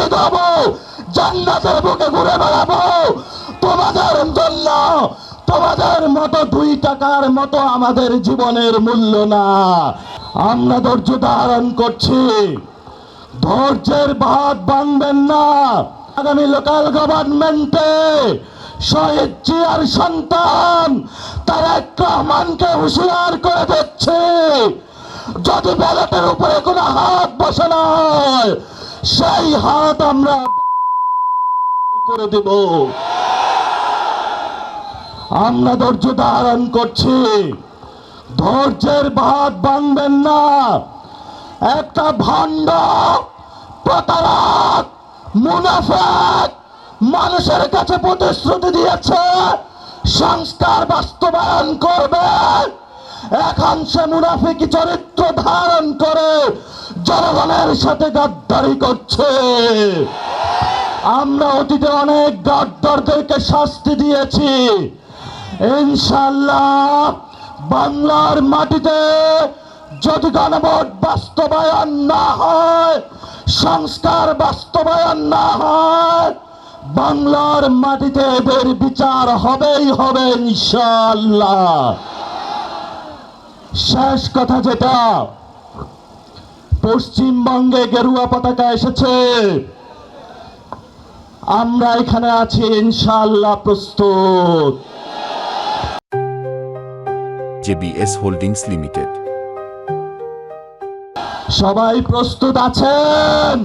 শহীদ হব, জান্নাতের বুকে ঘুরে বেড়াবো তোমাদের জন্য। তোমাদের মতো 2 টাকার মতো আমাদের জীবনের মূল্য না। আমরা ধৈর্য ধারণ করছি, ধৈর্যের বাঁধ ভাঙবেন না। আগামী লোকাল গভর্নমেন্টে শহীদ জিয়ার সন্তান তারেক রহমানকে হুঁশিয়ার করে দিচ্ছে, যদি ব্যালটের উপরে কোনো হাত বসে না হয়, সেই হাত আমরা করে দেব। আমরা ধৈর্য ধারণ করছি, ধৈর্যের বাঁধ ভাঙবেন না। একটা ভণ্ড, প্রতারক, মুনাফিক মানুষের কাছে প্রতিশ্রুতি দিয়েছে সংস্কার বাস্তবায়ন করবে। এখন সে মুনাফিক চরিত্র ধারণ করে জনগণের সাথে গাদ্দারি করছে। আমরা অতীতে অনেক গাদ্দারদেরকে শাস্তি দিয়েছি। ইনশাআল্লাহ বাংলার মাটিতে যদি গণভোট বাস্তবায়ন না হয়, সংস্কার বাস্তবায়ন না হয়, বাংলার মাটিতে এদের বিচার হবেই হবে ইনশাআল্লাহ। শেষ কথা যেটা, পশ্চিমবঙ্গে গেরুয়া পতাকা এসেছে, আমরা এখানে আছি ইনশাআল্লাহ প্রস্তুত। JBS Holdings Limited। সবাই প্রস্তুত আছেন?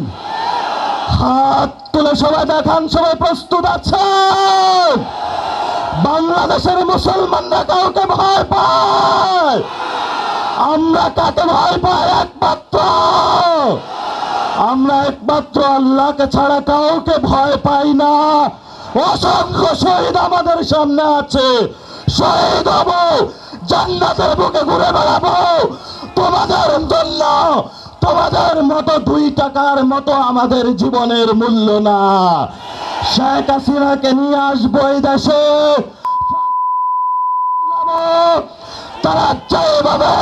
হাত তুলে সবাই দেখান, সবাই প্রস্তুত আছেন? বাংলাদেশের মুসলমানরা কাউকে ভয় পায়? আমরা কাকে ভয় পাই? আমরা একমাত্র আল্লাহকে ছাড়া কাউকে ভয় পাই না। অসংখ্য শহীদ আমাদের সামনে আছে, শহীদ হব, জান্নাতের বুকে ঘুরে বেড়াবো তোমাদের জন্য। তোমাদের মতো 2 টাকার মতো আমাদের জীবনের মূল্য না। শেখ হাসিনাকে নিয়ে আসবো এই দেশে, তারা যেভাবে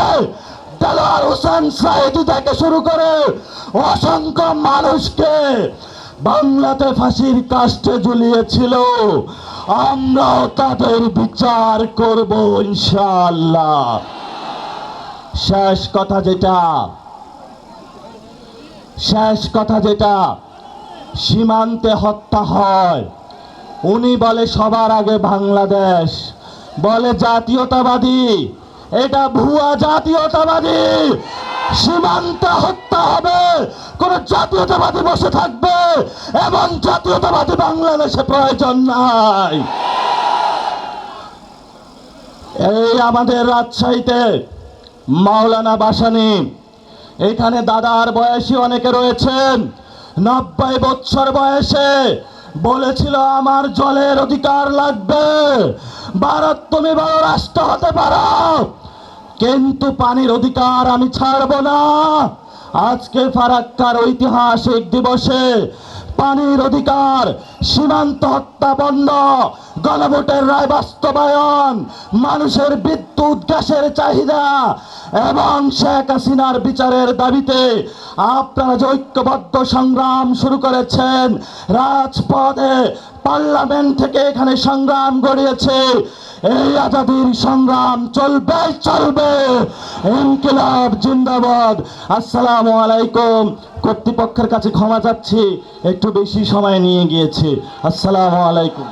দেলোয়ার হোসেন সাঈদী থেকে শুরু করে অসংখ্য মানুষকে বাংলাতে ফাঁসির কাস্টে ঝুলিয়েছিল, আমরাও তাদের বিচার করব ইনশাআল্লাহ। শেষ কথা যেটা, সীমান্তে হত্যা হয়, উনি বলে সবার আগে বাংলাদেশ, বলে জাতীয়তাবাদী, এটা ভুয়া জাতীয়তাবাদী। সীমান্তে হত্যা হবে, কোন জাতীয়তাবাদী বসে থাকবে, এবং জাতীয়তাবাদী বাংলাদেশে প্রয়োজন নাই। এই আমাদের রাজশাহীতে মাওলানা ভাসানী, এখানে দাদার বয়সী অনেকে রয়েছেন, 90 বছর বয়সে বলেছিল আমার জলের অধিকার লাগবে, ভারত তুমি বড় রাষ্ট্র হতে পারো, কিন্তু পানির অধিকার আমি ছাড়বো না। আজকে ফারাক্কার ঐতিহাসিক দিবসে পানির অধিকার, সীমান্ত হত্যা বন্ধ, গণভোটের রায় বাস্তবায়ন, মানুষের বিদ্যুৎ গ্যাসের চাহিদা এবং শেখ হাসিনার বিচারের দাবিতে আপনারা যে ঐক্যবদ্ধ সংগ্রাম শুরু করেছেন, রাজপথে পার্লামেন্ট থেকে এখানে সংগ্রাম গড়িয়েছে, এই আজাদির সংগ্রাম চলবে। ইনকিলাব জিন্দাবাদ। আসসালামু আলাইকুম। কর্তৃপক্ষের কাছে ক্ষমা চাচ্ছি, একটু বেশি সময় নিয়ে গিয়েছি। আসসালামু আলাইকুম।